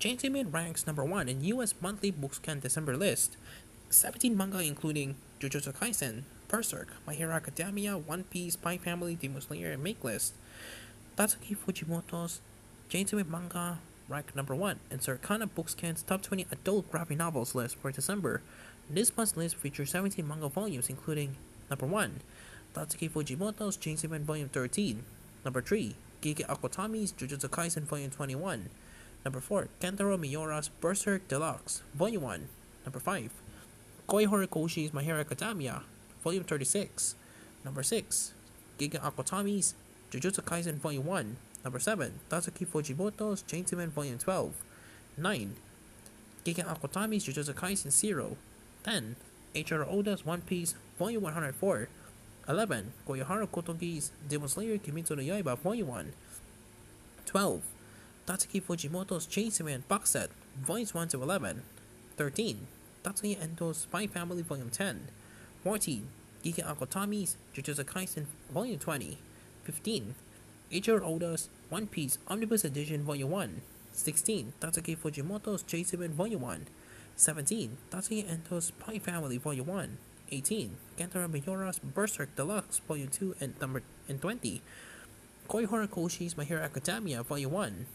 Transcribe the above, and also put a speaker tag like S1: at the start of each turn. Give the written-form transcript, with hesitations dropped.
S1: Chainsaw Man ranks number 1 in US monthly Bookscan December list. 17 manga including Jujutsu Kaisen, Berserk, My Hero Academia, One Piece, Spy Family, Demon Slayer, and Make List. Tatsuki Fujimoto's Chainsaw Man manga ranked number 1 in Circana Bookscan's top 20 adult graphic novels list for December. This month's list features 17 manga volumes including number 1, Tatsuki Fujimoto's Chainsaw Man Volume 13, number 3, Gege Akutami's Jujutsu Kaisen Volume 21, number 4, Kentaro Miura's Berserk Deluxe Volume 1, number 5, Koi Horikoshi's My Hero Academia Volume 36, number 6, Gege Akutami's Jujutsu Kaisen Volume 1, number 7, Tatsuki Fujimoto's Chainsaw Man Volume 12, 9, Gege Akutami's Jujutsu Kaisen 0, 10, Eiichiro Oda's One Piece Volume 104, 11, Koyoharu Kotogi's Demon Slayer Kimetsu no Yaiba Volume 1, 12, Tatsuki Fujimoto's Chainsaw Man Box Set Volumes 1 to 11, 13, Tatsuya Endo's Spy Family Volume 10, 14, Gege Akutami's Jujutsu Kaisen Volume 20, 15, Eiichiro Oda's One Piece Omnibus Edition Volume 1, 16, Tatsuki Fujimoto's Chainsaw Man Volume 1, 17, Tatsuya Endo's Spy Family Volume 1, 18, Kentaro Miura's Berserk Deluxe Volume 2 and 20, Koi Horikoshi's My Hero Academia Volume 1,